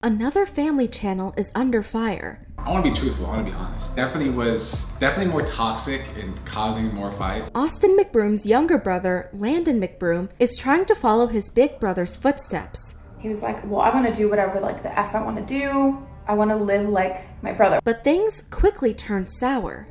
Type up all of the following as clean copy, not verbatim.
Another family channel is under fire. I want to be truthful, I want to be honest. Definitely more toxic and causing more fights. Austin McBroom's younger brother, Landon McBroom, is trying to follow his big brother's footsteps. He was like, well, I want to do whatever like the F I want to do. I want to live like my brother. But things quickly turned sour.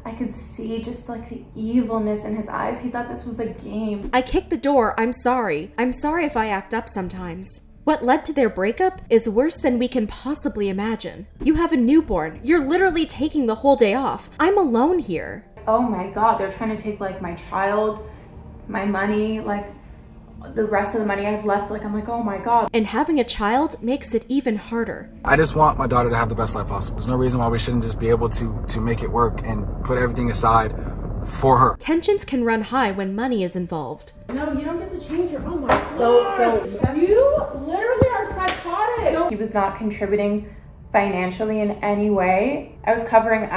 I could see just like the evilness in his eyes. He thought this was a game. I kicked the door, I'm sorry. I'm sorry if I act up sometimes. What led to their breakup is worse than we can possibly imagine. You have a newborn. You're literally taking the whole day off. I'm alone here. Oh my God, they're trying to take like my child, my money, like the rest of the money I've left. Like, I'm like, oh my God. And having a child makes it even harder. I just want my daughter to have the best life possible. There's no reason why we shouldn't just be able to make it work and put everything aside for her. Tensions can run high when money is involved. No, you don't get to change your, oh my God. You literally are psychotic. He was not contributing financially in any way. I was covering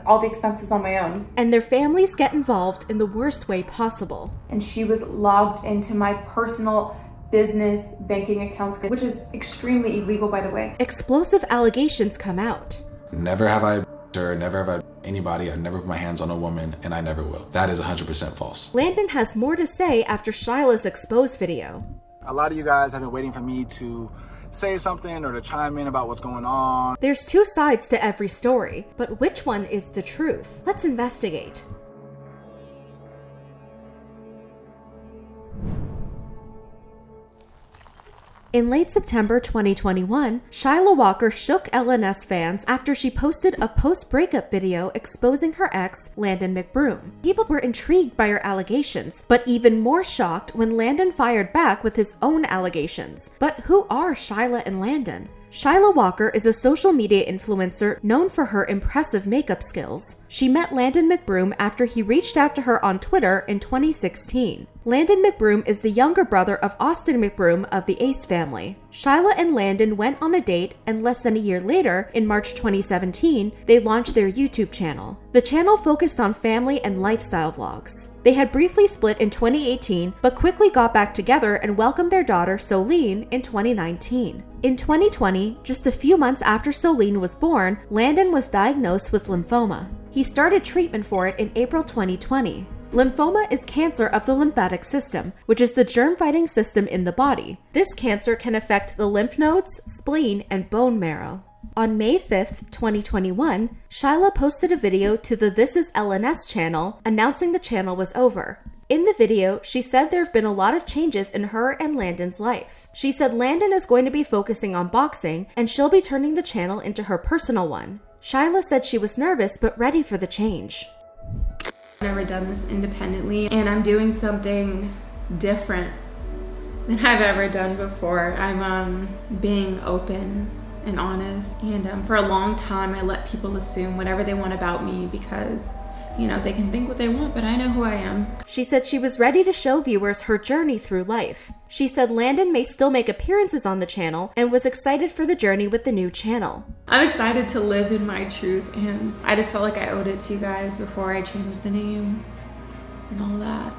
all the expenses on my own. And their families get involved in the worst way possible. And she was logged into my personal business banking accounts, which is extremely illegal, by the way. Explosive allegations come out. Never have I her, never have I anybody, I've never put my hands on a woman, and I never will. That is 100% false. Landon has more to say after Shyla's exposed video. A lot of you guys have been waiting for me to say something or to chime in about what's going on. There's two sides to every story, but which one is the truth? Let's investigate. In late September 2021, Shyla Walker shook LNS fans after she posted a post-breakup video exposing her ex, Landon McBroom. People were intrigued by her allegations, but even more shocked when Landon fired back with his own allegations. But who are Shyla and Landon? Shyla Walker is a social media influencer known for her impressive makeup skills. She met Landon McBroom after he reached out to her on Twitter in 2016. Landon McBroom is the younger brother of Austin McBroom of the Ace family. Shyla and Landon went on a date, and less than a year later, in March 2017, they launched their YouTube channel. The channel focused on family and lifestyle vlogs. They had briefly split in 2018, but quickly got back together and welcomed their daughter Soline in 2019. In 2020, just a few months after Soline was born, Landon was diagnosed with lymphoma. He started treatment for it in April 2020. Lymphoma is cancer of the lymphatic system, which is the germ-fighting system in the body. This cancer can affect the lymph nodes, spleen, and bone marrow. On May 5th, 2021, Shyla posted a video to the This Is LNS channel announcing the channel was over. In the video, she said there have been a lot of changes in her and Landon's life. She said Landon is going to be focusing on boxing, and she'll be turning the channel into her personal one. Shyla said she was nervous but ready for the change. I've never done this independently, and I'm doing something different than I've ever done before. I'm being open and honest, and for a long time I let people assume whatever they want about me because, you know, they can think what they want, but I know who I am. She said she was ready to show viewers her journey through life. She said Landon may still make appearances on the channel and was excited for the journey with the new channel. I'm excited to live in my truth, and I just felt like I owed it to you guys before I changed the name and all that.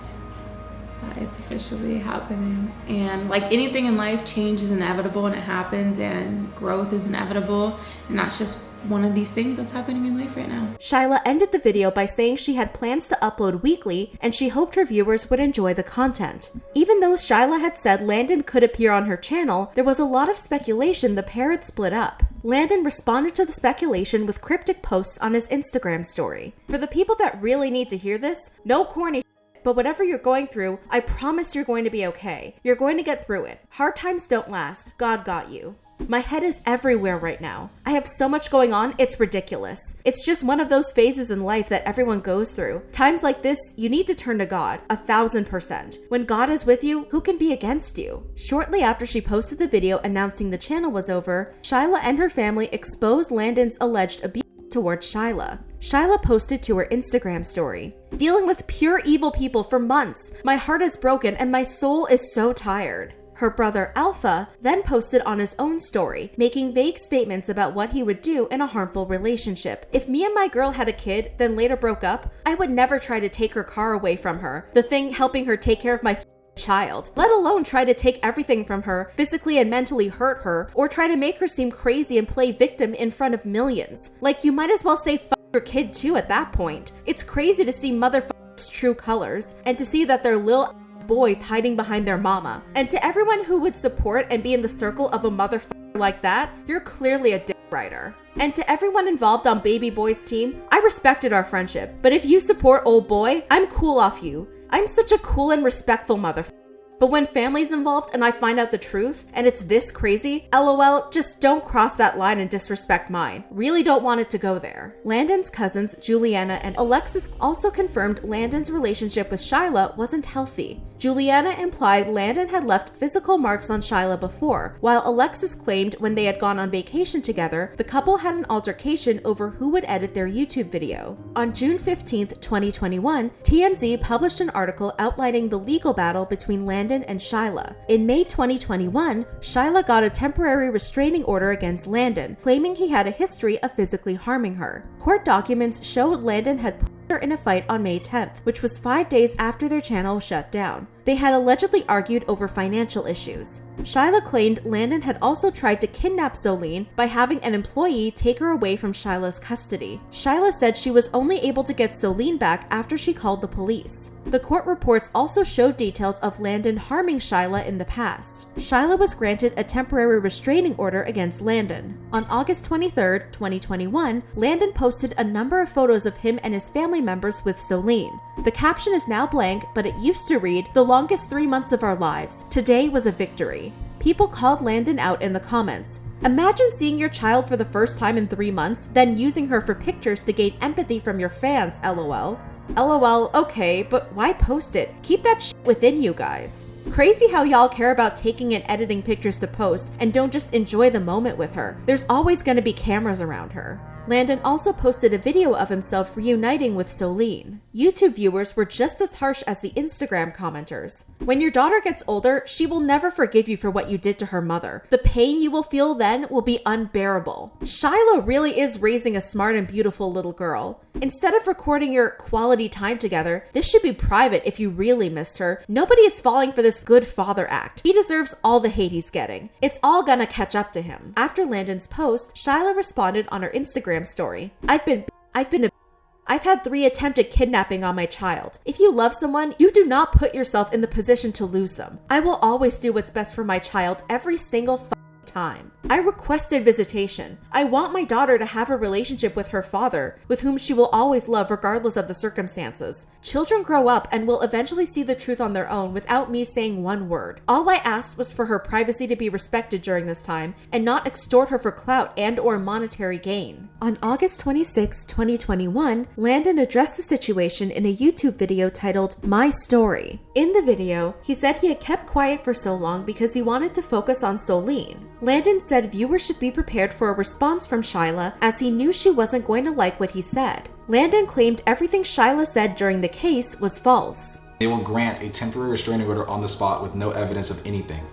It's officially happening, and like anything in life, change is inevitable and it happens, and growth is inevitable, and that's just one of these things that's happening in life right now. Shyla ended the video by saying she had plans to upload weekly and she hoped her viewers would enjoy the content. Even though Shyla had said Landon could appear on her channel, there was a lot of speculation the pair had split up. Landon responded to the speculation with cryptic posts on his Instagram story. For the people that really need to hear this, no corny but whatever you're going through, I promise you're going to be okay. You're going to get through it. Hard times don't last. God got you. My head is everywhere right now. I have so much going on, it's ridiculous. It's just one of those phases in life that everyone goes through. Times like this, you need to turn to God, 1000%. When God is with you, who can be against you? Shortly after she posted the video announcing the channel was over, Shyla and her family exposed Landon's alleged abuse towards Shyla. Shyla posted to her Instagram story, "Dealing with pure evil people for months. My heart is broken and my soul is so tired." Her brother Alpha then posted on his own story, making vague statements about what he would do in a harmful relationship. "If me and my girl had a kid, then later broke up, I would never try to take her car away from her. The thing helping her take care of my child, let alone try to take everything from her, physically and mentally hurt her, or try to make her seem crazy and play victim in front of millions. Like, you might as well say fuck your kid too at that point. It's crazy to see motherfuckers' true colors, and to see that they're lil boys hiding behind their mama. And to everyone who would support and be in the circle of a motherfucker like that, you're clearly a dick rider. And to everyone involved on baby boy's team, I respected our friendship, but if you support old boy, I'm cool off you. I'm such a cool and respectful motherfucker. But when family's involved and I find out the truth, and it's this crazy, LOL, just don't cross that line and disrespect mine. Really don't want it to go there. Landon's cousins, Juliana and Alexis, also confirmed Landon's relationship with Shyla wasn't healthy. Juliana implied Landon had left physical marks on Shyla before, while Alexis claimed when they had gone on vacation together, the couple had an altercation over who would edit their YouTube video. On June 15th, 2021, TMZ published an article outlining the legal battle between Landon and Shyla. In May 2021, Shyla got a temporary restraining order against Landon, claiming he had a history of physically harming her. Court documents showed Landon had put her in a fight on May 10th, which was 5 days after their channel shut down. They had allegedly argued over financial issues. Shyla claimed Landon had also tried to kidnap Solene by having an employee take her away from Shyla's custody. Shyla said she was only able to get Solene back after she called the police. The court reports also showed details of Landon harming Shyla in the past. Shyla was granted a temporary restraining order against Landon. On August 23rd, 2021, Landon posted a number of photos of him and his family members with Solene. The caption is now blank, but it used to read, "The longest 3 months of our lives. Today was a victory." People called Landon out in the comments. Imagine seeing your child for the first time in 3 months, then using her for pictures to gain empathy from your fans, LOL. LOL, okay, but why post it? Keep that shit within you guys. Crazy how y'all care about taking and editing pictures to post and don't just enjoy the moment with her. There's always gonna be cameras around her. Landon also posted a video of himself reuniting with Solene. YouTube viewers were just as harsh as the Instagram commenters. When your daughter gets older, she will never forgive you for what you did to her mother. The pain you will feel then will be unbearable. Shyla really is raising a smart and beautiful little girl. Instead of recording your quality time together, this should be private if you really missed her. Nobody is falling for this good father act. He deserves all the hate he's getting. It's all gonna catch up to him. After Landon's post, Shyla responded on her Instagram story. I've had 3 attempted kidnapping on my child. If you love someone, you do not put yourself in the position to lose them. I will always do what's best for my child every single time. I requested visitation. I want my daughter to have a relationship with her father, with whom she will always love regardless of the circumstances. Children grow up and will eventually see the truth on their own without me saying one word. All I asked was for her privacy to be respected during this time and not extort her for clout and or monetary gain. On August 26, 2021, Landon addressed the situation in a YouTube video titled My Story. In the video, he said he had kept quiet for so long because he wanted to focus on Solene. Landon said viewers should be prepared for a response from Shyla as he knew she wasn't going to like what he said. Landon claimed everything Shyla said during the case was false. They will grant a temporary restraining order on the spot with no evidence of anything.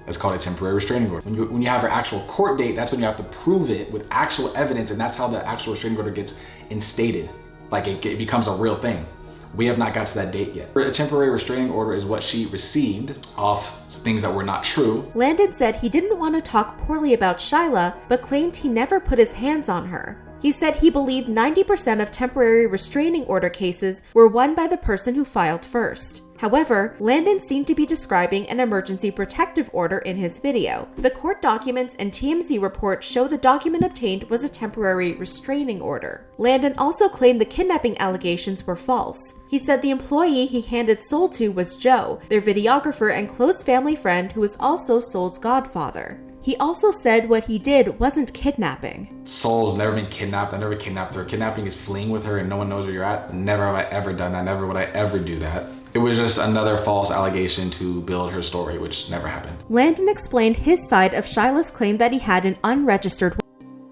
That's called a temporary restraining order. When you have an actual court date, that's when you have to prove it with actual evidence, and that's how the actual restraining order gets instated. Like it becomes a real thing. We have not got to that date yet. A temporary restraining order is what she received off things that were not true. Landon said he didn't want to talk poorly about Shyla, but claimed he never put his hands on her. He said he believed 90% of temporary restraining order cases were won by the person who filed first. However, Landon seemed to be describing an emergency protective order in his video. The court documents and TMZ report show the document obtained was a temporary restraining order. Landon also claimed the kidnapping allegations were false. He said the employee he handed Soul to was Joe, their videographer and close family friend who was also Soul's godfather. He also said what he did wasn't kidnapping. Soul's never been kidnapped. I never kidnapped her. Kidnapping is fleeing with her and no one knows where you're at. Never have I ever done that. Never would I ever do that. It was just another false allegation to build her story, which never happened. Landon explained his side of Shyla's claim that he had an unregistered.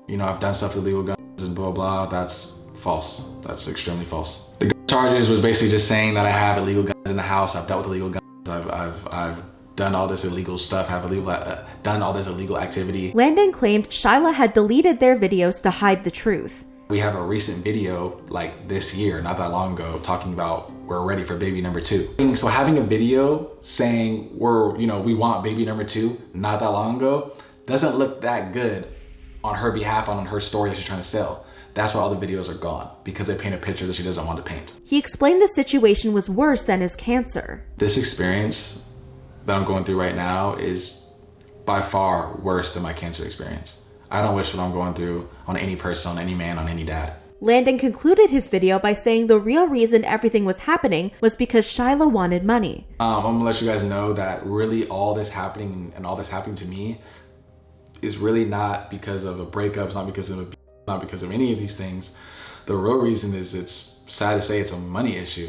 You know, I've done stuff with illegal guns and blah, blah, that's false. That's extremely false. The gun charges was basically just saying that I have illegal guns in the house. I've dealt with illegal guns. I've done all this illegal stuff, done all this illegal activity. Landon claimed Shyla had deleted their videos to hide the truth. We have a recent video like this year, not that long ago, talking about we're ready for baby number 2. So having a video saying we want baby number 2 not that long ago doesn't look that good on her behalf, on her story that she's trying to sell. That's why all the videos are gone, because they paint a picture that she doesn't want to paint. He explained the situation was worse than his cancer. This experience that I'm going through right now is by far worse than my cancer experience. I don't wish what I'm going through on any person, on any man, on any dad. Landon concluded his video by saying the real reason everything was happening was because Shyla wanted money. I'm gonna let you guys know that really all this happening and all this happening to me is really not because of a breakup, it's not because of not because of any of these things. The real reason is, it's sad to say, it's a money issue,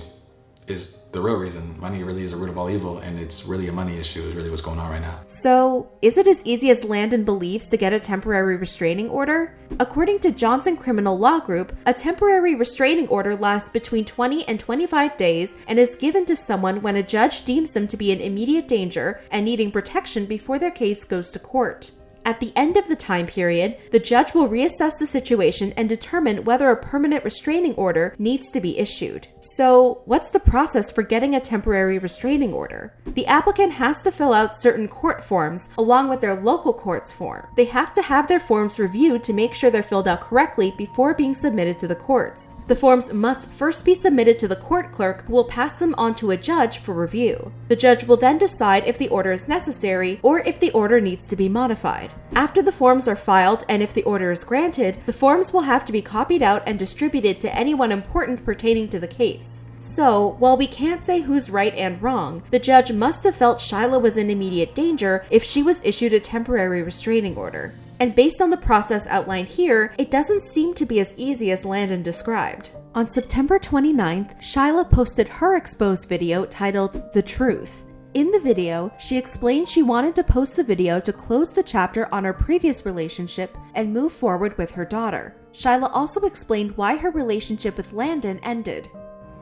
is the real reason. Money really is the root of all evil, and it's really a money issue is really what's going on right now. So, is it as easy as Landon believes to get a temporary restraining order? According to Johnson Criminal Law Group, a temporary restraining order lasts between 20 and 25 days and is given to someone when a judge deems them to be in immediate danger and needing protection before their case goes to court. At the end of the time period, the judge will reassess the situation and determine whether a permanent restraining order needs to be issued. So, what's the process for getting a temporary restraining order? The applicant has to fill out certain court forms along with their local court's form. They have to have their forms reviewed to make sure they're filled out correctly before being submitted to the courts. The forms must first be submitted to the court clerk, who will pass them on to a judge for review. The judge will then decide if the order is necessary or if the order needs to be modified. After the forms are filed and if the order is granted, the forms will have to be copied out and distributed to anyone important pertaining to the case. So, while we can't say who's right and wrong, the judge must have felt Shyla was in immediate danger if she was issued a temporary restraining order. And based on the process outlined here, it doesn't seem to be as easy as Landon described. On September 29th, Shyla posted her exposed video titled "The Truth." In the video, she explained she wanted to post the video to close the chapter on her previous relationship and move forward with her daughter. Shyla also explained why her relationship with Landon ended.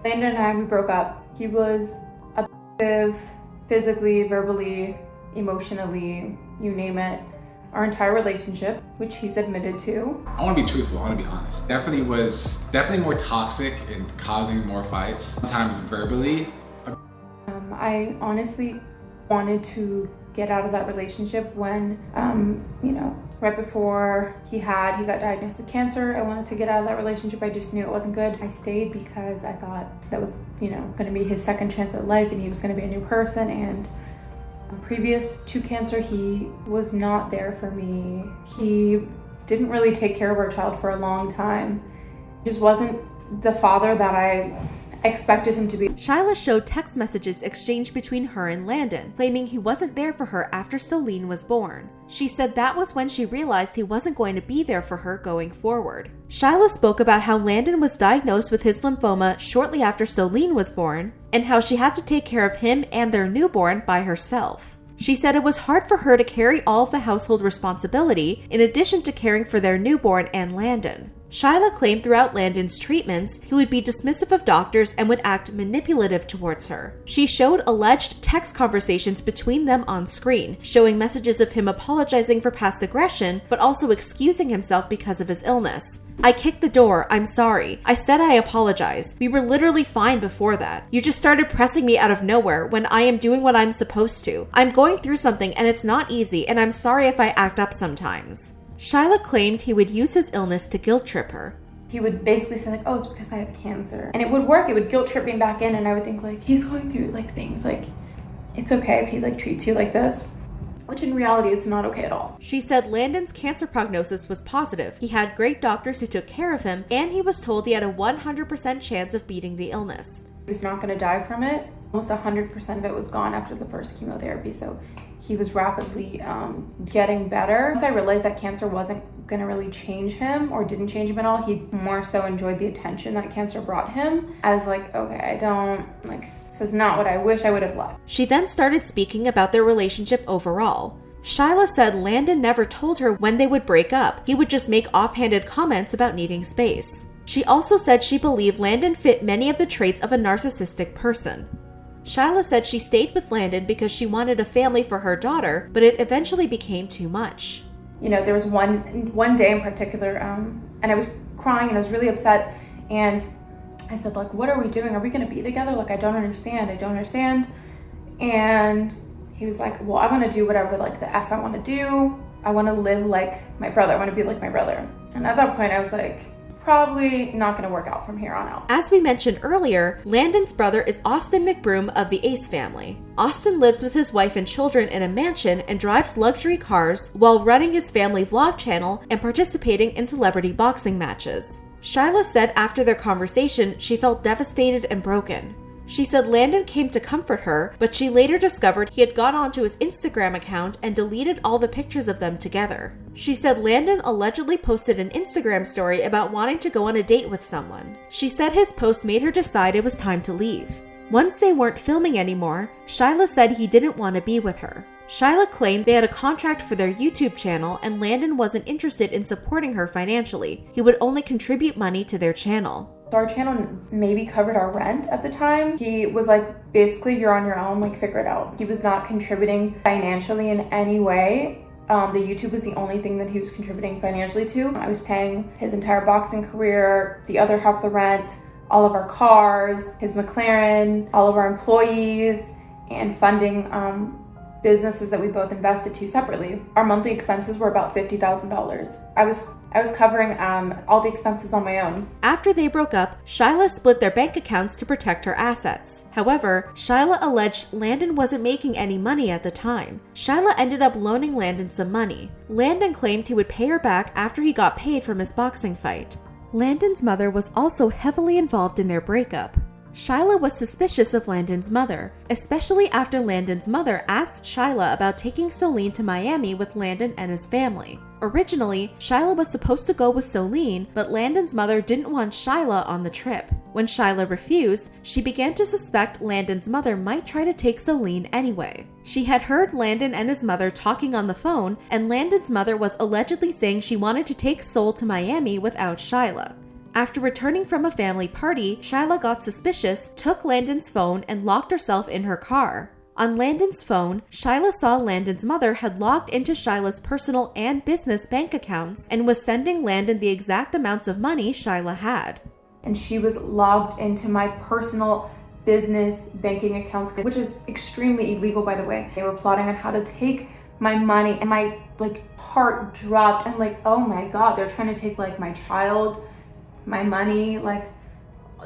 Landon and I, we broke up. He was abusive, physically, verbally, emotionally, you name it. Our entire relationship, which he's admitted to. I want to be truthful, I want to be honest. Definitely more toxic and causing more fights, sometimes verbally. I honestly wanted to get out of that relationship when, right before he got diagnosed with cancer. I wanted to get out of that relationship. I just knew it wasn't good. I stayed because I thought that was, going to be his second chance at life, and he was going to be a new person. And previous to cancer, he was not there for me. He didn't really take care of our child for a long time. He just wasn't the father that I expected him to be. Shyla showed text messages exchanged between her and Landon, claiming he wasn't there for her after Solene was born. She said that was when she realized he wasn't going to be there for her going forward. Shyla spoke about how Landon was diagnosed with his lymphoma shortly after Solene was born, and how she had to take care of him and their newborn by herself. She said it was hard for her to carry all of the household responsibility, in addition to caring for their newborn and Landon. Shyla claimed throughout Landon's treatments, he would be dismissive of doctors and would act manipulative towards her. She showed alleged text conversations between them on screen, showing messages of him apologizing for past aggression, but also excusing himself because of his illness. "I kicked the door, I'm sorry. I said I apologize. We were literally fine before that. You just started pressing me out of nowhere when I am doing what I'm supposed to. I'm going through something and it's not easy, and I'm sorry if I act up sometimes." Shyla claimed he would use his illness to guilt trip her. He would basically say oh, it's because I have cancer. And it would work. It would guilt trip me back in, and I would think he's going through things, it's okay if he treats you like this. Which in reality, it's not okay at all. She said Landon's cancer prognosis was positive. He had great doctors who took care of him, and he was told he had a 100% chance of beating the illness. He was not going to die from it. Almost 100% of it was gone after the first chemotherapy, so he was rapidly getting better. Once I realized that cancer wasn't gonna really change him, or didn't change him at all, he more so enjoyed the attention that cancer brought him. I was okay, this is not what I wish I would have left. She then started speaking about their relationship overall. Shyla said Landon never told her when they would break up. He would just make offhanded comments about needing space. She also said she believed Landon fit many of the traits of a narcissistic person. Shyla said she stayed with Landon because she wanted a family for her daughter, but it eventually became too much. You know, there was one day in particular, and I was crying and I was really upset, and I said, like, what are we doing? Are we gonna be together? Like, I don't understand. And he was like, well, I wanna do whatever, like, the F I wanna do. I wanna live like my brother. I wanna be like my brother. And at that point, I was like, probably not gonna work out from here on out. As we mentioned earlier, Landon's brother is Austin McBroom of the Ace family. Austin lives with his wife and children in a mansion and drives luxury cars while running his family vlog channel and participating in celebrity boxing matches. Shyla said after their conversation, she felt devastated and broken. She said Landon came to comfort her, but she later discovered he had gone onto his Instagram account and deleted all the pictures of them together. She said Landon allegedly posted an Instagram story about wanting to go on a date with someone. She said his post made her decide it was time to leave. Once they weren't filming anymore, Shyla said he didn't want to be with her. Shyla claimed they had a contract for their YouTube channel and Landon wasn't interested in supporting her financially. He would only contribute money to their channel. Our channel maybe covered our rent at the time. He was like, basically, you're on your own, like, figure it out. He was not contributing financially in any way. The YouTube was the only thing that he was contributing financially to. I was paying his entire boxing career, the other half of the rent, all of our cars, his McLaren, all of our employees, and funding businesses that we both invested to separately. Our monthly expenses were about $50,000. I was covering all the expenses on my own. After they broke up, Shyla split their bank accounts to protect her assets. However, Shyla alleged Landon wasn't making any money at the time. Shyla ended up loaning Landon some money. Landon claimed he would pay her back after he got paid from his boxing fight. Landon's mother was also heavily involved in their breakup. Shyla was suspicious of Landon's mother, especially after Landon's mother asked Shyla about taking Soline to Miami with Landon and his family. Originally, Shyla was supposed to go with Soline, but Landon's mother didn't want Shyla on the trip. When Shyla refused, she began to suspect Landon's mother might try to take Soline anyway. She had heard Landon and his mother talking on the phone, and Landon's mother was allegedly saying she wanted to take Sol to Miami without Shyla. After returning from a family party, Shyla got suspicious, took Landon's phone, and locked herself in her car. On Landon's phone, Shyla saw Landon's mother had logged into Shyla's personal and business bank accounts and was sending Landon the exact amounts of money Shyla had. And she was logged into my personal business banking accounts, which is extremely illegal, by the way. They were plotting on how to take my money, and my heart dropped. I'm like, oh my God, they're trying to take my child, my money,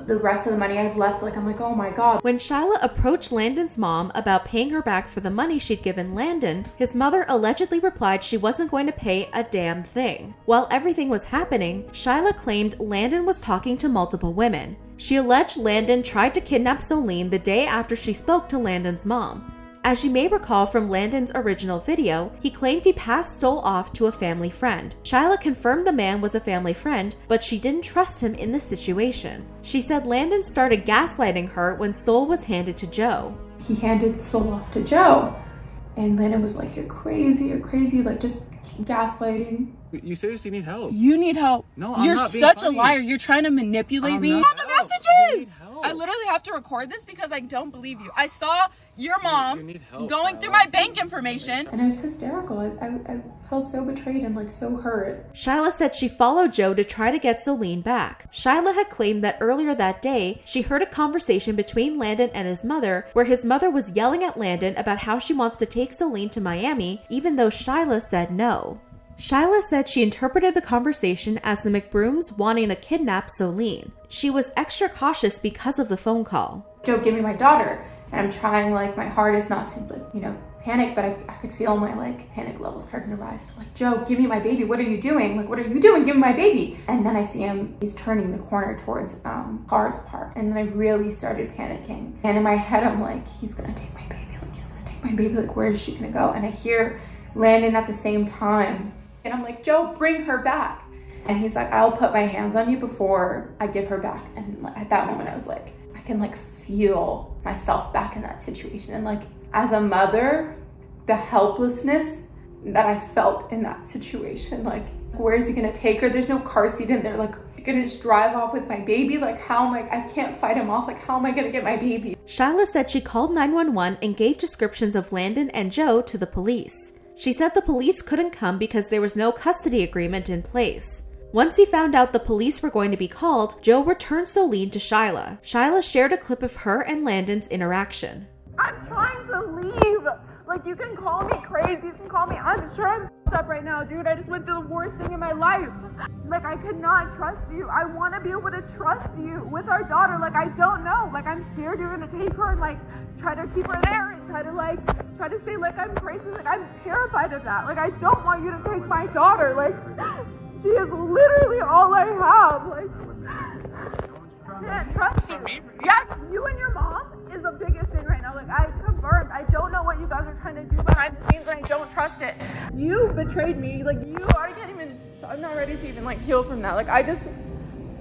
the rest of the money I've left. I'm like, oh my God. When Shyla approached Landon's mom about paying her back for the money she'd given Landon, his mother allegedly replied she wasn't going to pay a damn thing. While everything was happening, Shyla claimed Landon was talking to multiple women. She alleged Landon tried to kidnap Soline the day after she spoke to Landon's mom. As you may recall from Landon's original video, he claimed he passed Sol off to a family friend. Shyla confirmed the man was a family friend, but she didn't trust him in the situation. She said Landon started gaslighting her when Sol was handed to Joe. He handed Sol off to Joe, and Landon was like, you're crazy, just gaslighting. You seriously need help. You need help. No, I'm You're not being such funny. a liar. You're trying to manipulate me. not. On the No, you messages. need help. I literally have to record this because I don't believe you. I saw your mom you need help, going through my bank information. And I was hysterical. I felt so betrayed and so hurt. Shyla said she followed Joe to try to get Soline back. Shyla had claimed that earlier that day, she heard a conversation between Landon and his mother where his mother was yelling at Landon about how she wants to take Soline to Miami, even though Shyla said no. Shyla said she interpreted the conversation as the McBrooms wanting to kidnap Soline. She was extra cautious because of the phone call. Joe, give me my daughter. And I'm trying my hardest not to panic, but I could feel my panic levels starting to rise. I'm like, Joe, give me my baby. What are you doing? What are you doing? Give me my baby. And then I see him, he's turning the corner towards cars park. And then I really started panicking. And in my head, I'm like, he's gonna take my baby. He's gonna take my baby. Where is she gonna go? And I hear Landon at the same time. And I'm like, Joe, bring her back. And he's like, I'll put my hands on you before I give her back. And at that moment, I was like, I can feel myself back in that situation. And as a mother, the helplessness that I felt in that situation, where is he gonna take her? There's no car seat in there. He's gonna just drive off with my baby? How am I can't fight him off. How am I gonna get my baby? Shyla said she called 911 and gave descriptions of Landon and Joe to the police. She said the police couldn't come because there was no custody agreement in place. Once he found out the police were going to be called, Joe returned Solene to Shyla. Shyla shared a clip of her and Landon's interaction. I'm trying to leave. Like, you can call me crazy, you can call me, I'm sure I'm up right now, dude. I just went through the worst thing in my life. Like, I cannot trust you. I want to be able to trust you with our daughter. Like, I don't know. Like, I'm scared you're going to take her and, like, try to keep her there and try to say, like, I'm crazy. Like, I'm terrified of that. Like, I don't want you to take my daughter. Like, she is literally all I have. Like, I can't trust you. Yes, you and your mom is the biggest thing right now. Like, I confirmed. I don't know what you guys are trying to do behind the scenes, and I don't trust it. You betrayed me. Like, I can't even, I'm not ready to even, like, heal from that. Like, I just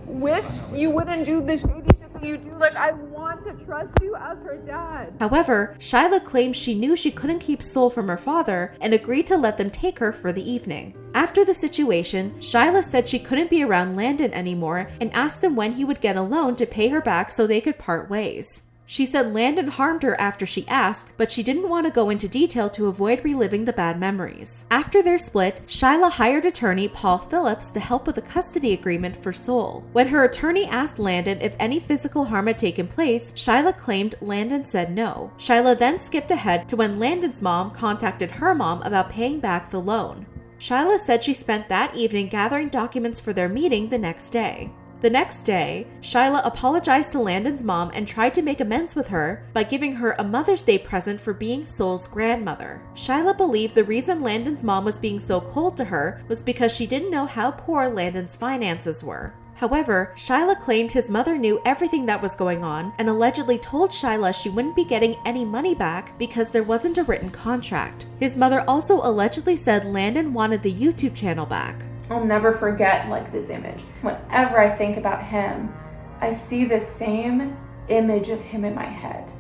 wish you wouldn't do this shady shit that you do. Like, I want to trust you as her dad. However, Shyla claimed she knew she couldn't keep Sol from her father and agreed to let them take her for the evening. After the situation, Shyla said she couldn't be around Landon anymore and asked him when he would get a loan to pay her back so they could part ways. She said Landon harmed her after she asked, but she didn't want to go into detail to avoid reliving the bad memories. After their split, Shyla hired attorney Paul Phillips to help with a custody agreement for Sol. When her attorney asked Landon if any physical harm had taken place, Shyla claimed Landon said no. Shyla then skipped ahead to when Landon's mom contacted her mom about paying back the loan. Shyla said she spent that evening gathering documents for their meeting the next day. The next day, Shyla apologized to Landon's mom and tried to make amends with her by giving her a Mother's Day present for being Sol's grandmother. Shyla believed the reason Landon's mom was being so cold to her was because she didn't know how poor Landon's finances were. However, Shyla claimed his mother knew everything that was going on and allegedly told Shyla she wouldn't be getting any money back because there wasn't a written contract. His mother also allegedly said Landon wanted the YouTube channel back. I'll never forget like this image. Whenever I think about him, I see the same image of him in my head.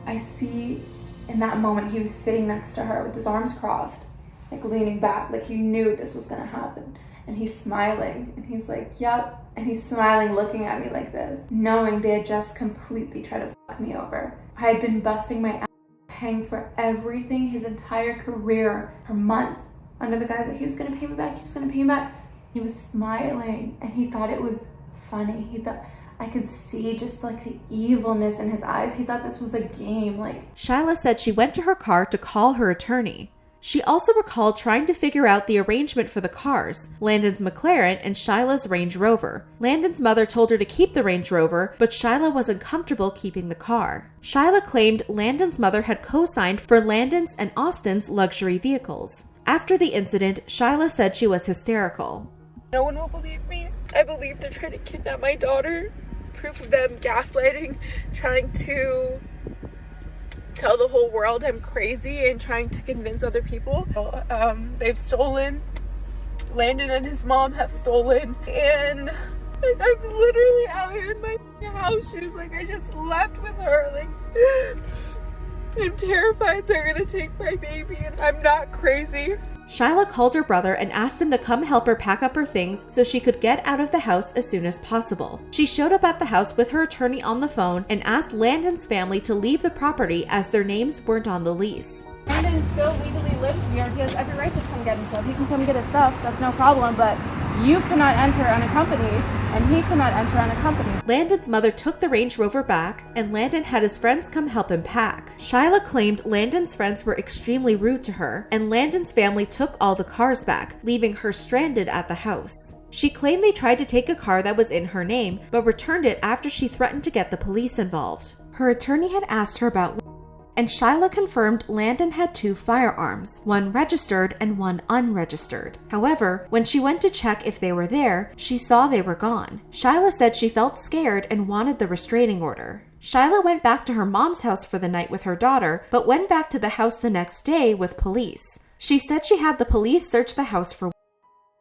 I see in that moment he was sitting next to her with his arms crossed, like leaning back, like he knew this was gonna happen. And he's smiling and he's like, yep. And he's smiling, looking at me like this, knowing they had just completely tried to fuck me over. I had been busting my ass, paying for everything his entire career for months under the guise that he was gonna pay me back, he was gonna pay me back. He was smiling and he thought it was funny. He thought I could see just like the evilness in his eyes. He thought this was a game. Shyla said she went to her car to call her attorney. She also recalled trying to figure out the arrangement for the cars, Landon's McLaren and Shyla's Range Rover. Landon's mother told her to keep the Range Rover, but Shyla wasn't comfortable keeping the car. Shyla claimed Landon's mother had co-signed for Landon's and Austin's luxury vehicles. After the incident, Shyla said she was hysterical. No one will believe me. I believe they're trying to kidnap my daughter. Proof of them gaslighting, trying to tell the whole world I'm crazy and trying to convince other people. They've stolen. Landon and his mom have stolen. And like, I'm literally out here in my house shoes. Like, I just left with her. Like, I'm terrified they're gonna take my baby, and I'm not crazy. Shyla called her brother and asked him to come help her pack up her things so she could get out of the house as soon as possible. She showed up at the house with her attorney on the phone and asked Landon's family to leave the property as their names weren't on the lease. Landon still legally lives here. He has every right to come get his stuff. He can come get his stuff. That's no problem. But you cannot enter unaccompanied, and he cannot enter unaccompanied. Landon's mother took the Range Rover back, and Landon had his friends come help him pack. Shyla claimed Landon's friends were extremely rude to her, and Landon's family took all the cars back, leaving her stranded at the house. She claimed they tried to take a car that was in her name, but returned it after she threatened to get the police involved. Her attorney had asked her about and Shyla confirmed Landon had 2 firearms, one registered and one unregistered. However, when she went to check if they were there, she saw they were gone. Shyla said she felt scared and wanted the restraining order. Shyla went back to her mom's house for the night with her daughter, but went back to the house the next day with police. She said she had the police search the house for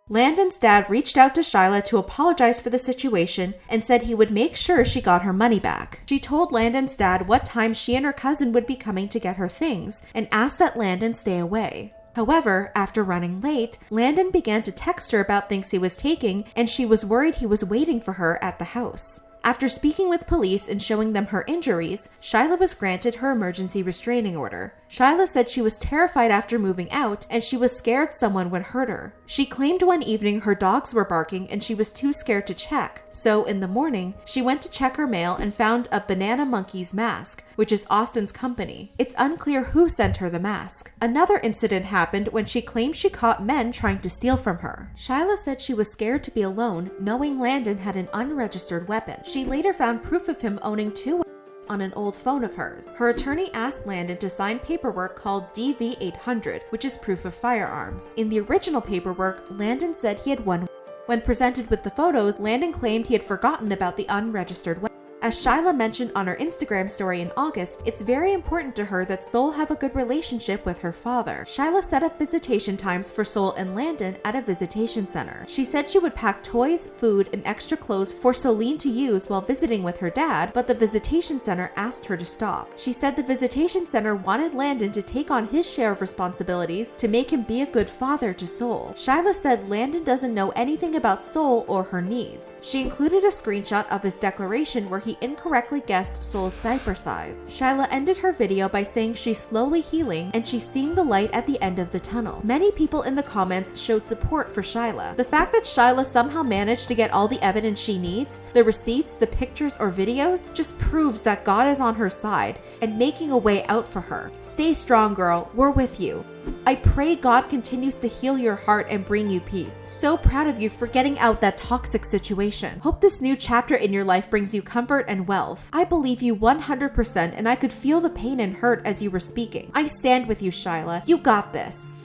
Landon's dad reached out to Shyla to apologize for the situation and said he would make sure she got her money back. She told Landon's dad what time she and her cousin would be coming to get her things and asked that Landon stay away. However, after running late, Landon began to text her about things he was taking, and she was worried he was waiting for her at the house. After speaking with police and showing them her injuries, Shyla was granted her emergency restraining order. Shyla said she was terrified after moving out and she was scared someone would hurt her. She claimed one evening her dogs were barking and she was too scared to check, so in the morning, she went to check her mail and found a Banana Monkeys mask, which is Austin's company. It's unclear who sent her the mask. Another incident happened when she claimed she caught men trying to steal from her. Shyla said she was scared to be alone, knowing Landon had an unregistered weapon. She later found proof of him owning 2 on an old phone of hers. Her attorney asked Landon to sign paperwork called DV-800, which is proof of firearms. In the original paperwork, Landon said he had one. When presented with the photos, Landon claimed he had forgotten about the unregistered weapon. As Shyla mentioned on her Instagram story in August, it's very important to her that Soul have a good relationship with her father. Shyla set up visitation times for Soul and Landon at a visitation center. She said she would pack toys, food, and extra clothes for Soline to use while visiting with her dad, but the visitation center asked her to stop. She said the visitation center wanted Landon to take on his share of responsibilities to make him be a good father to Soul. Shyla said Landon doesn't know anything about Soul or her needs. She included a screenshot of his declaration where he incorrectly guessed Soul's diaper size. Shyla ended her video by saying she's slowly healing and she's seeing the light at the end of the tunnel. Many people in the comments showed support for Shyla. The fact that Shyla somehow managed to get all the evidence she needs, the receipts, the pictures, or videos, just proves that God is on her side and making a way out for her. Stay strong, girl. We're with you. I pray God continues to heal your heart and bring you peace. So proud of you for getting out that toxic situation. Hope this new chapter in your life brings you comfort and wealth. I believe you 100% and I could feel the pain and hurt as you were speaking. I stand with you, Shyla. You got this.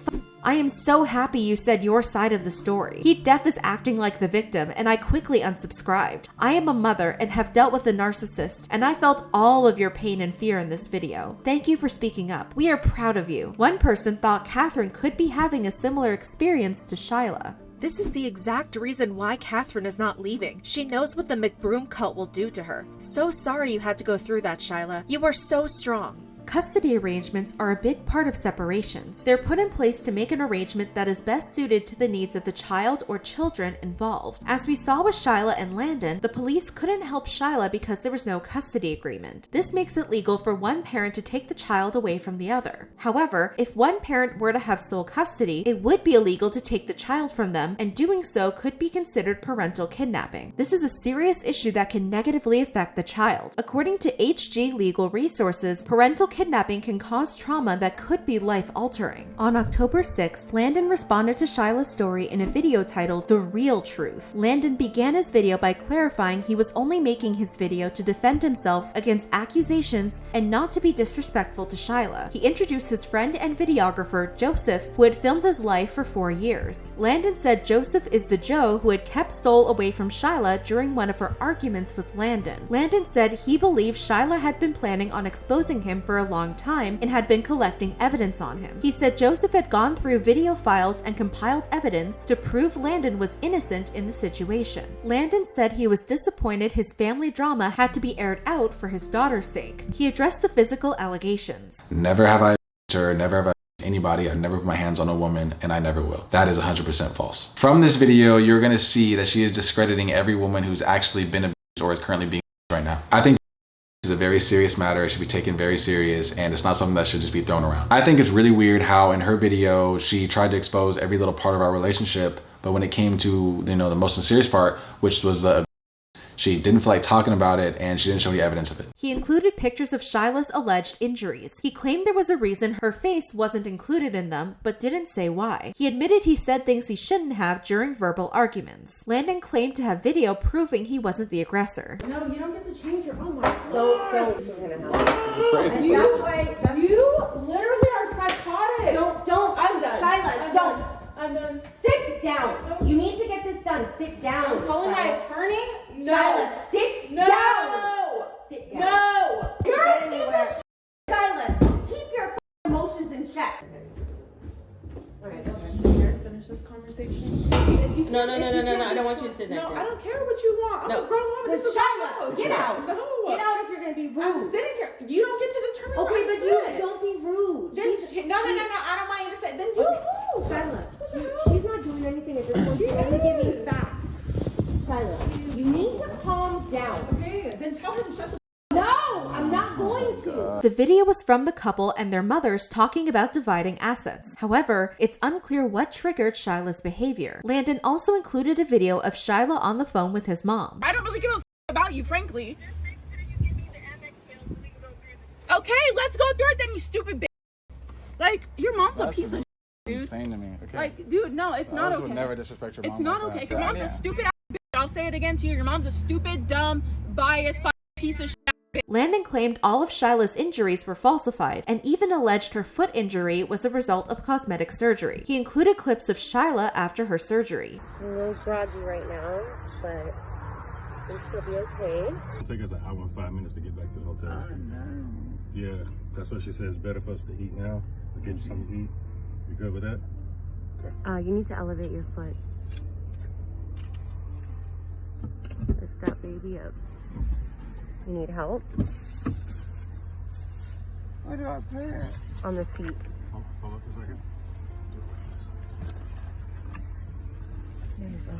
I am so happy you said your side of the story. He Def is acting like the victim and I quickly unsubscribed. I am a mother and have dealt with a narcissist and I felt all of your pain and fear in this video. Thank you for speaking up. We are proud of you. One person thought Catherine could be having a similar experience to Shyla. This is the exact reason why Catherine is not leaving. She knows what the McBroom cult will do to her. So sorry you had to go through that, Shyla. You are so strong. Custody arrangements are a big part of separations. They're put in place to make an arrangement that is best suited to the needs of the child or children involved. As we saw with Shyla and Landon, the police couldn't help Shyla because there was no custody agreement. This makes it legal for one parent to take the child away from the other. However, if one parent were to have sole custody, it would be illegal to take the child from them, and doing so could be considered parental kidnapping. This is a serious issue that can negatively affect the child. According to HG Legal Resources, parental kidnapping can cause trauma that could be life-altering. On October 6th, Landon responded to Shyla's story in a video titled The Real Truth. Landon began his video by clarifying he was only making his video to defend himself against accusations and not to be disrespectful to Shyla. He introduced his friend and videographer, Joseph, who had filmed his life for 4 years. Landon said Joseph is the Joe who had kept Soul away from Shyla during one of her arguments with Landon. Landon said he believed Shyla had been planning on exposing him for a long time and had been collecting evidence on him. He said Joseph had gone through video files and compiled evidence to prove Landon was innocent in the situation. Landon said he was disappointed his family drama had to be aired out for his daughter's sake. He addressed the physical allegations. Never have I her, never have I anybody. I've never put my hands on a woman and I never will. That is 100% false. From this video, you're gonna see that she is discrediting every woman who's actually been abused or is currently being abused right now. I think is a very serious matter. It should be taken very serious and it's not something that should just be thrown around. I think it's really weird how in her video she tried to expose every little part of our relationship, but when it came to, you know, the most serious part, which was the abuse, she didn't feel like talking about it and she didn't show any evidence of it. He included pictures of Shyla's alleged injuries. He claimed there was a reason her face wasn't included in them, but didn't say why. He admitted he said things he shouldn't have during verbal arguments. Landon claimed to have video proving he wasn't the aggressor. No, you don't get to change your. Oh my God. Don't. Crazy. You literally are psychotic. Don't. I'm done. Shyla, don't. I'm done. Sit down. You need to get this done. Sit down. I'm calling my Shyla. attorney. No. Shyla, sit No. down. Sit down. No. You're Get a piece anywhere. of shit. Shyla, keep your emotions in check. All right, go ahead. Finish this conversation. No. I don't want you to sit next to No, him. I don't care what you want. I'm a grown woman. This is my Shyla, house. get out. No. Get out if you're going to be rude. I'm sitting here. You don't get to determine Okay, where I but sit. you don't be rude. No. I don't want you to say. Then you move. Shyla, she's not doing anything at this point. She's only giving facts. Shyla, you need to calm down. Okay, The video was from the couple and their mothers talking about dividing assets. However, it's unclear what triggered Shyla's behavior. Landon also included a video of Shyla on the phone with his mom. I don't really give a about you, frankly. Okay, let's go through it then, you stupid bitch. Like, your mom's a piece of dude. Insane to me. Okay. Like, dude, no, it's not okay. I would never disrespect your mom. It's not like okay. that. If your mom's a stupid ass bitch, I'll say it again to you. Your mom's a stupid, dumb, biased piece of shit. Landon claimed all of Shyla's injuries were falsified and even alleged her foot injury was a result of cosmetic surgery. He included clips of Shyla after her surgery. I'm a little groggy right now, but I think she'll be okay. It'll take us an hour and 5 minutes to get back to the hotel. Oh, no. Yeah, that's what she says. Better for us to eat now. We'll get you something to eat. You good with that? Okay. You need to elevate your foot. Lift that baby up. You need help? Where do I put it? On the seat. Hold up for a second. There you go.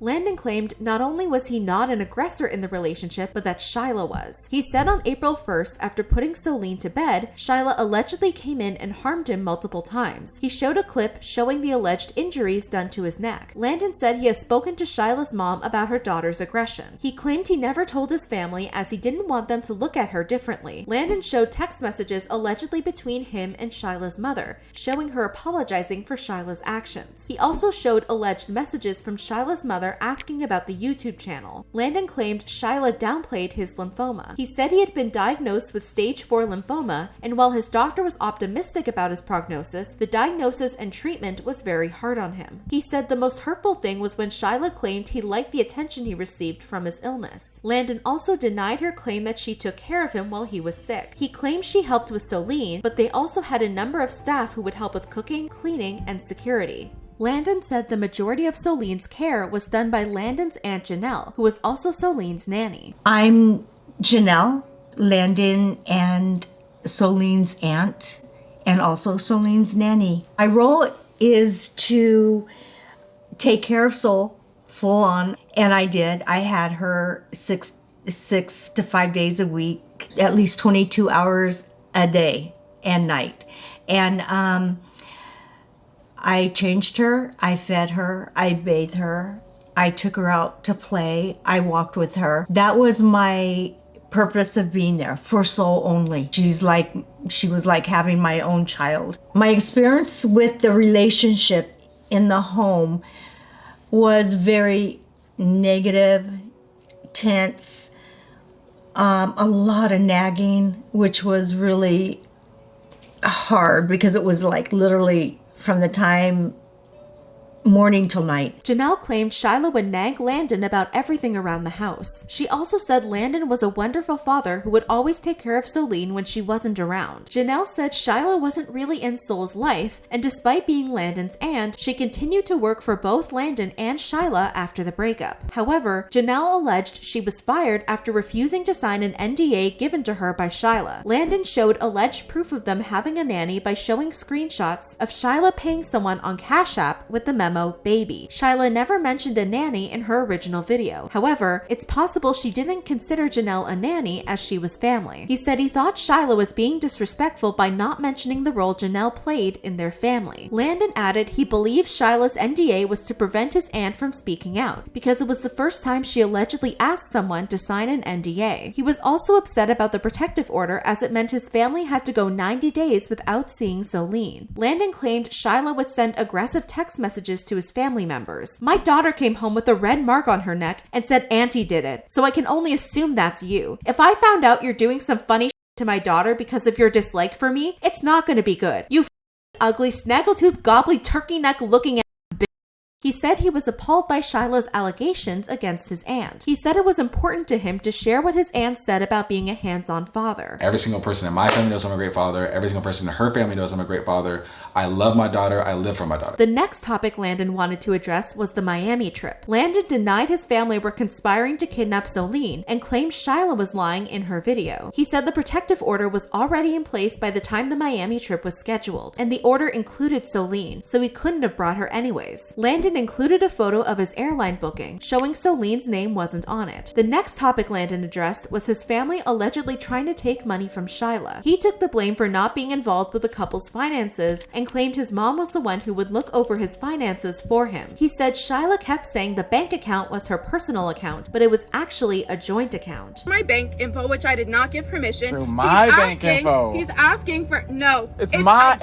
Landon claimed not only was he not an aggressor in the relationship, but that Shyla was. He said on April 1st, after putting Solene to bed, Shyla allegedly came in and harmed him multiple times. He showed a clip showing the alleged injuries done to his neck. Landon said he has spoken to Shyla's mom about her daughter's aggression. He claimed he never told his family as he didn't want them to look at her differently. Landon showed text messages allegedly between him and Shyla's mother, showing her apologizing for Shyla's actions. He also showed alleged messages from Shyla's mother asking about the YouTube channel. Landon claimed Shyla downplayed his lymphoma. He said he had been diagnosed with stage 4 lymphoma, and while his doctor was optimistic about his prognosis, the diagnosis and treatment was very hard on him. He said the most hurtful thing was when Shyla claimed he liked the attention he received from his illness. Landon also denied her claim that she took care of him while he was sick. He claimed she helped with Solene, but they also had a number of staff who would help with cooking, cleaning, and security. Landon said the majority of Solene's care was done by Landon's aunt Janelle, who was also Solene's nanny. I'm Janelle, Landon and Solene's aunt, and also Solene's nanny. My role is to take care of Sol full on, and I did. I had her six to 5 days a week, at least 22 hours a day and night. And I changed her, I fed her, I bathed her, I took her out to play, I walked with her. That was my purpose of being there, for Sol only. She was like having my own child. My experience with the relationship in the home was very negative, tense, a lot of nagging, which was really hard because it was like literally from the time morning till night. Janelle claimed Shyla would nag Landon about everything around the house. She also said Landon was a wonderful father who would always take care of Solene when she wasn't around. Janelle said Shyla wasn't really in Sol's life, and despite being Landon's aunt, she continued to work for both Landon and Shyla after the breakup. However, Janelle alleged she was fired after refusing to sign an NDA given to her by Shyla. Landon showed alleged proof of them having a nanny by showing screenshots of Shyla paying someone on Cash App with the memo baby. Shyla never mentioned a nanny in her original video. However, it's possible she didn't consider Janelle a nanny as she was family. He said he thought Shyla was being disrespectful by not mentioning the role Janelle played in their family. Landon added he believes Shyla's NDA was to prevent his aunt from speaking out because it was the first time she allegedly asked someone to sign an NDA. He was also upset about the protective order as it meant his family had to go 90 days without seeing Solene. Landon claimed Shyla would send aggressive text messages to his family members. My daughter came home with a red mark on her neck and said Auntie did it, so I can only assume that's you. If I found out you're doing some funny shit to my daughter because of your dislike for me, it's not gonna be good. You ugly, snaggletooth, gobbly, turkey neck looking ass bitch. He said he was appalled by Shyla's allegations against his aunt. He said it was important to him to share what his aunt said about being a hands-on father. Every single person in my family knows I'm a great father. Every single person in her family knows I'm a great father. I love my daughter. I live for my daughter. The next topic Landon wanted to address was the Miami trip. Landon denied his family were conspiring to kidnap Soline and claimed Shyla was lying in her video. He said the protective order was already in place by the time the Miami trip was scheduled, and the order included Soline, so he couldn't have brought her anyways. Landon included a photo of his airline booking, showing Soline's name wasn't on it. The next topic Landon addressed was his family allegedly trying to take money from Shyla. He took the blame for not being involved with the couple's finances and claimed his mom was the one who would look over his finances for him. He said Shyla kept saying the bank account was her personal account, but it was actually a joint account. My bank info, which I did not give permission. Through my bank info. He's asking for no. It's my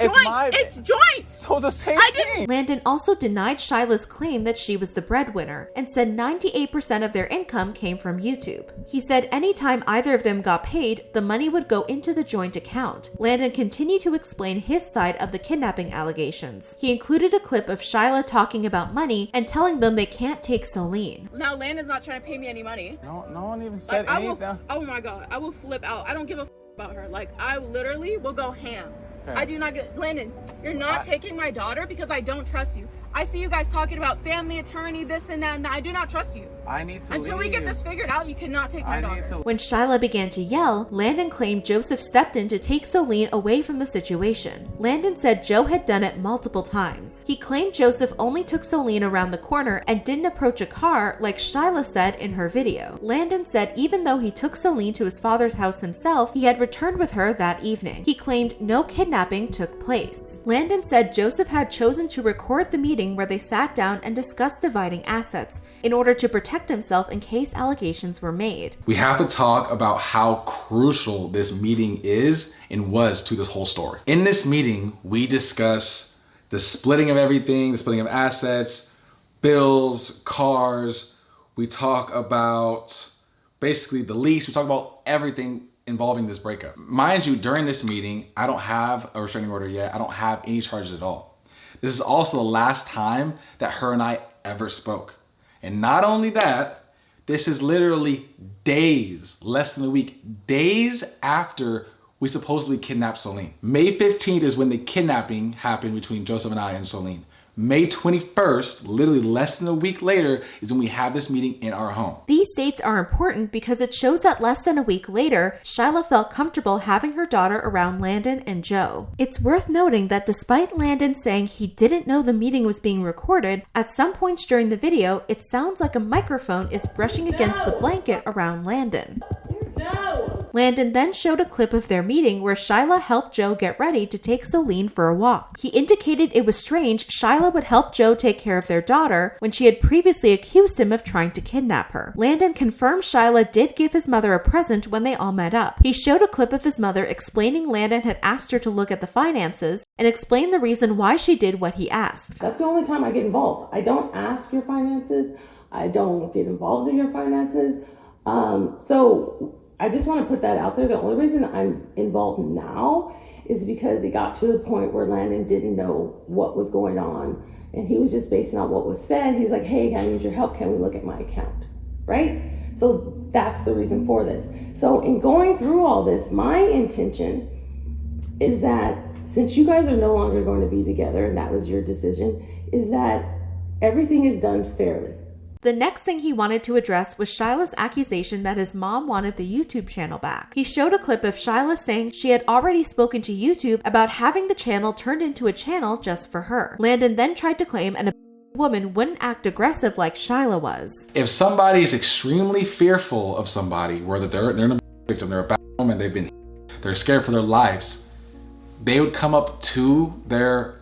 It's joint. So the same thing. Landon also denied Shyla's claim that she was the breadwinner and said 98% of their income came from YouTube. He said anytime either of them got paid, the money would go into the joint account. Landon continued to explain his side of the kidnapping allegations. He included a clip of Shyla talking about money and telling them they can't take Soline. Now Landon's not trying to pay me any money. No one even said anything. Oh my God, I will flip out. I don't give a about her. Like, I literally will go ham. Okay. I do not get, Landon, you're not taking my daughter because I don't trust you. I see you guys talking about family attorney, this and that, and I do not trust you. I need to Until we get this figured out, you cannot take my daughter. When Shyla began to yell, Landon claimed Joseph stepped in to take Soline away from the situation. Landon said Joe had done it multiple times. He claimed Joseph only took Soline around the corner and didn't approach a car like Shyla said in her video. Landon said even though he took Soline to his father's house himself, he had returned with her that evening. He claimed no kidnapping took place. Landon said Joseph had chosen to record the meeting where they sat down and discussed dividing assets in order to protect himself in case allegations were made. We have to talk about how crucial this meeting is and was to this whole story. In this meeting, we discuss the splitting of everything, the splitting of assets, bills, cars. We talk about basically the lease. We talk about everything involving this breakup. Mind you, during this meeting, I don't have a restraining order yet. I don't have any charges at all. This is also the last time that her and I ever spoke. And not only that, this is literally days, less than a week, days after we supposedly kidnapped Soline. May 15th is when the kidnapping happened between Joseph and I and Soline. May 21st, literally less than a week later, is when we have this meeting in our home. These dates are important because it shows that less than a week later, Shyla felt comfortable having her daughter around Landon and Joe. It's worth noting that despite Landon saying he didn't know the meeting was being recorded, at some points during the video, it sounds like a microphone is brushing against the blanket around Landon. Landon then showed a clip of their meeting where Shyla helped Joe get ready to take Soline for a walk. He indicated it was strange Shyla would help Joe take care of their daughter when she had previously accused him of trying to kidnap her. Landon confirmed Shyla did give his mother a present when they all met up. He showed a clip of his mother explaining Landon had asked her to look at the finances and explained the reason why she did what he asked. That's the only time I get involved. I don't ask your finances. I don't get involved in your finances. So I just want to put that out there. The only reason I'm involved now is because it got to the point where Landon didn't know what was going on. And he was just basing on what was said. He's like, hey, I need your help. Can we look at my account? Right? So that's the reason for this. So in going through all this, my intention is that since you guys are no longer going to be together, and that was your decision, is that everything is done fairly. The next thing he wanted to address was Shyla's accusation that his mom wanted the YouTube channel back. He showed a clip of Shyla saying she had already spoken to YouTube about having the channel turned into a channel just for her. Landon then tried to claim an woman wouldn't act aggressive like Shyla was. If somebody is extremely fearful of somebody, whether they're in a victim, they're a bad woman, they're scared for their lives, they would come up to their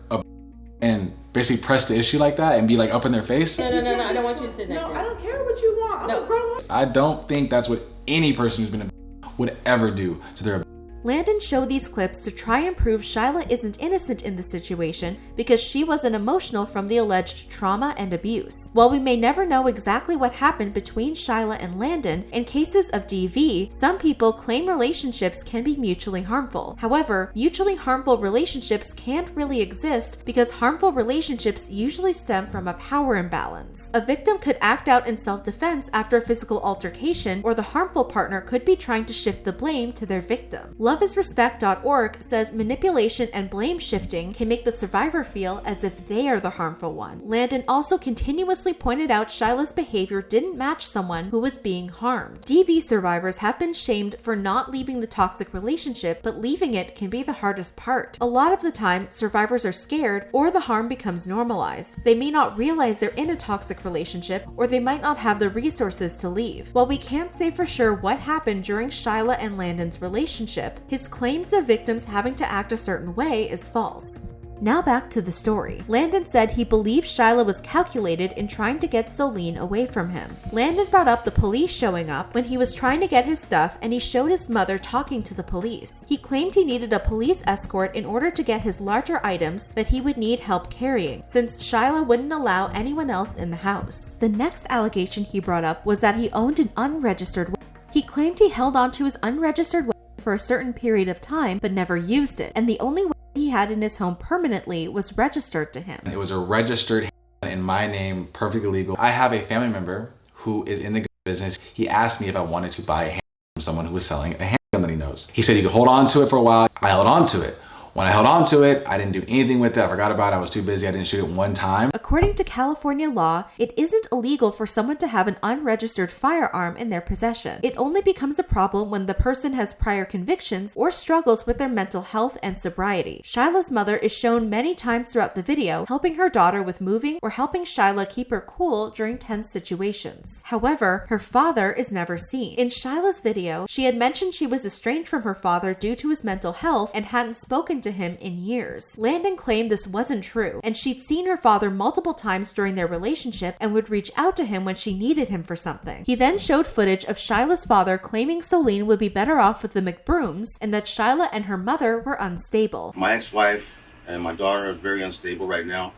and basically press the issue like that and be like up in their face. No, I don't want you to sit next to me. No, I don't care what you want. I'm a grown up. I don't think that's what any person who's been would ever do to their. Landon showed these clips to try and prove Shyla isn't innocent in the situation because she wasn't emotional from the alleged trauma and abuse. While we may never know exactly what happened between Shyla and Landon, in cases of DV, some people claim relationships can be mutually harmful. However, mutually harmful relationships can't really exist because harmful relationships usually stem from a power imbalance. A victim could act out in self-defense after a physical altercation, or the harmful partner could be trying to shift the blame to their victim. Love loveisrespect.org says manipulation and blame shifting can make the survivor feel as if they are the harmful one. Landon also continuously pointed out Shyla's behavior didn't match someone who was being harmed. DV survivors have been shamed for not leaving the toxic relationship, but leaving it can be the hardest part. A lot of the time, survivors are scared or the harm becomes normalized. They may not realize they're in a toxic relationship, or they might not have the resources to leave. While we can't say for sure what happened during Shyla and Landon's relationship, his claims of victims having to act a certain way is false. Now back to the story. Landon said he believed Shyla was calculated in trying to get Soleen away from him. Landon brought up the police showing up when he was trying to get his stuff, and he showed his mother talking to the police. He claimed he needed a police escort in order to get his larger items that he would need help carrying, since Shyla wouldn't allow anyone else in the house. The next allegation he brought up was that he owned an unregistered weapon. He claimed he held onto his unregistered weapon for a certain period of time but never used it, and the only weapon he had in his home permanently was registered to him. It was a registered in my name, perfectly legal. I have a family member who is in the gun business. He asked me if I wanted to buy a handgun from someone who was selling a handgun that he knows. He said you could hold on to it for a while. I held on to it. When I held on to it, I didn't do anything with it. I forgot about it. I was too busy. I didn't shoot it one time. According to California law, it isn't illegal for someone to have an unregistered firearm in their possession. It only becomes a problem when the person has prior convictions or struggles with their mental health and sobriety. Shyla's mother is shown many times throughout the video helping her daughter with moving or helping Shyla keep her cool during tense situations. However, her father is never seen. In Shyla's video, she had mentioned she was estranged from her father due to his mental health and hadn't spoken to him in years. Landon claimed this wasn't true, and she'd seen her father multiple times during their relationship and would reach out to him when she needed him for something. He then showed footage of Shyla's father claiming Soleen would be better off with the McBrooms and that Shyla and her mother were unstable. My ex-wife and my daughter are very unstable right now,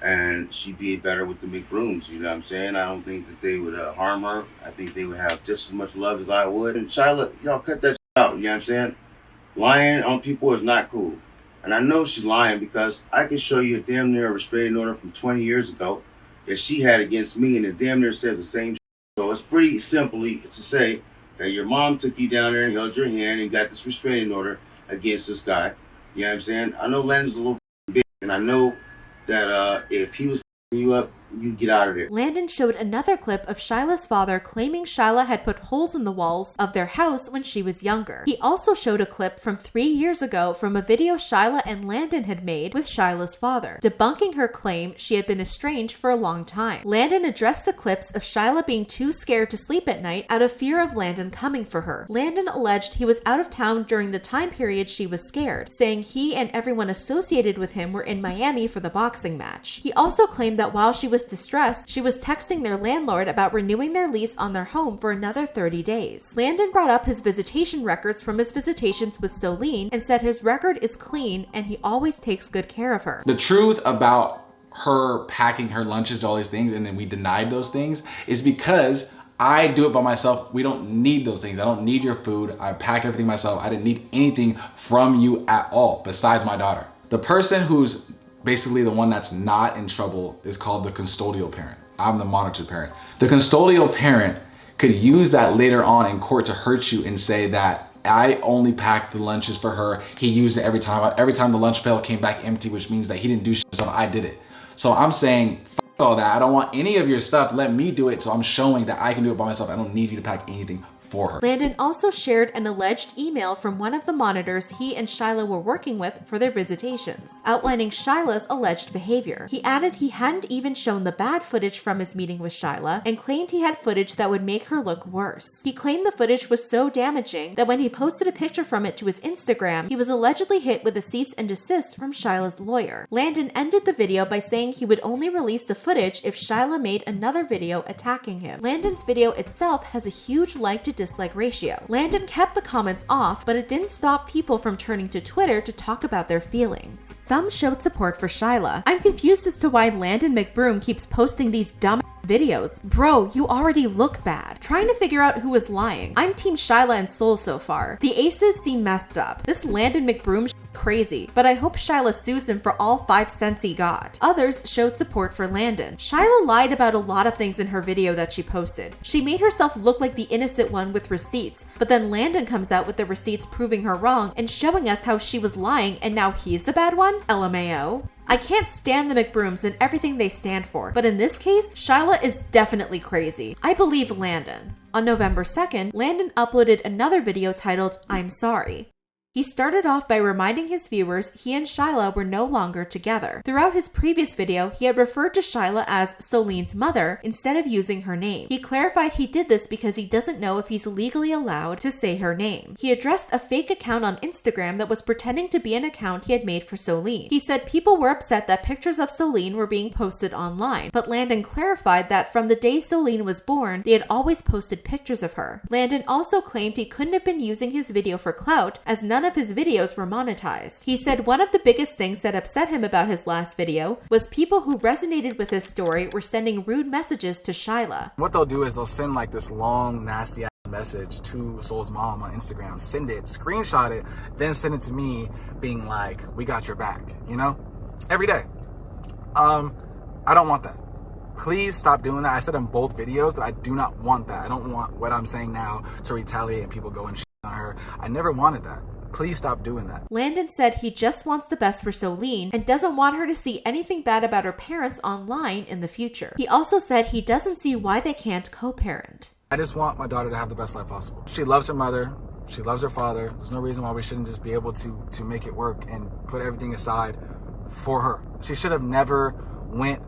and she'd be better with the McBrooms, you know what I'm saying? I don't think that they would harm her. I think they would have just as much love as I would. And Shyla, y'all cut that out, you know what I'm saying? Lying on people is not cool. And I know she's lying because I can show you a damn near restraining order from 20 years ago that she had against me, and it damn near says the same shit. So it's pretty simply to say that your mom took you down there and held your hand and got this restraining order against this guy. You know what I'm saying? I know Landon's a little bitch, and I know that if he was you up, you get out of there. Landon showed another clip of Shyla's father claiming Shyla had put holes in the walls of their house when she was younger. He also showed a clip from 3 years ago from a video Shyla and Landon had made with Shyla's father, debunking her claim she had been estranged for a long time. Landon addressed the clips of Shyla being too scared to sleep at night out of fear of Landon coming for her. Landon alleged he was out of town during the time period she was scared, saying he and everyone associated with him were in Miami for the boxing match. He also claimed that while she was distressed, she was texting their landlord about renewing their lease on their home for another 30 days. Landon brought up his visitation records from his visitations with Soleen and said his record is clean and he always takes good care of her. The truth about her packing her lunches to all these things and then we denied those things is because I do it by myself. We don't need those things. I don't need your food. I pack everything myself. I didn't need anything from you at all besides my daughter. The person who's basically the one that's not in trouble is called the custodial parent. I'm the monitored parent. The custodial parent could use that later on in court to hurt you and say that I only packed the lunches for her. He used it every time. Every time the lunch pail came back empty, which means that he didn't do shit himself, I did it. So I'm saying, fuck all that. I don't want any of your stuff. Let me do it. So I'm showing that I can do it by myself. I don't need you to pack anything for her. Landon also shared an alleged email from one of the monitors he and Shyla were working with for their visitations, outlining Shyla's alleged behavior. He added he hadn't even shown the bad footage from his meeting with Shyla and claimed he had footage that would make her look worse. He claimed the footage was so damaging that when he posted a picture from it to his Instagram, he was allegedly hit with a cease and desist from Shyla's lawyer. Landon ended the video by saying he would only release the footage if Shyla made another video attacking him. Landon's video itself has a huge like to dislike ratio. Landon kept the comments off, but it didn't stop people from turning to Twitter to talk about their feelings. Some showed support for Shyla. I'm confused as to why Landon McBroom keeps posting these dumb videos. Bro, you already look bad. Trying to figure out who is lying. I'm team Shyla and Soul so far. The aces seem messed up. This Landon McBroom Crazy, but I hope Shyla sues him for all 5 cents he got. Others showed support for Landon. Shyla lied about a lot of things in her video that she posted. She made herself look like the innocent one with receipts, but then Landon comes out with the receipts proving her wrong and showing us how she was lying and now he's the bad one? LMAO. I can't stand the McBrooms and everything they stand for, but in this case, Shyla is definitely crazy. I believe Landon. On November 2nd, Landon uploaded another video titled, "I'm Sorry." He started off by reminding his viewers he and Shyla were no longer together. Throughout his previous video, he had referred to Shyla as Soline's mother instead of using her name. He clarified he did this because he doesn't know if he's legally allowed to say her name. He addressed a fake account on Instagram that was pretending to be an account he had made for Soline. He said people were upset that pictures of Soline were being posted online, but Landon clarified that from the day Soline was born, they had always posted pictures of her. Landon also claimed he couldn't have been using his video for clout as none of his videos were monetized. He said one of the biggest things that upset him about his last video was people who resonated with his story were sending rude messages to Shyla. What they'll do is they'll send like this long, nasty message to Soul's mom on Instagram, send it, screenshot it, then send it to me being like, "We got your back," you know? Every day. I don't want that. Please stop doing that. I said in both videos that I do not want that. I don't want what I'm saying now to retaliate and people go and shit on her. I never wanted that. Please stop doing that. Landon said he just wants the best for Soline and doesn't want her to see anything bad about her parents online in the future. He also said he doesn't see why they can't co-parent. I just want my daughter to have the best life possible. She loves her mother. She loves her father. There's no reason why we shouldn't just be able to make it work and put everything aside for her. She should have never went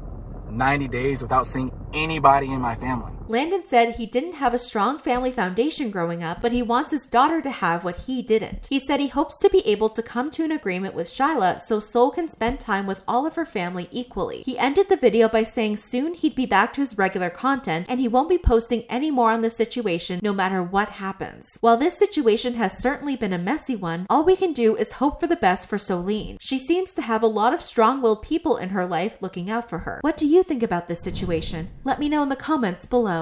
90 days without seeing anybody in my family. Landon said he didn't have a strong family foundation growing up, but he wants his daughter to have what he didn't. He said he hopes to be able to come to an agreement with Shyla so Soul can spend time with all of her family equally. He ended the video by saying soon he'd be back to his regular content and he won't be posting any more on the situation no matter what happens. While this situation has certainly been a messy one, all we can do is hope for the best for Soline. She seems to have a lot of strong-willed people in her life looking out for her. What do you think about this situation? Let me know in the comments below.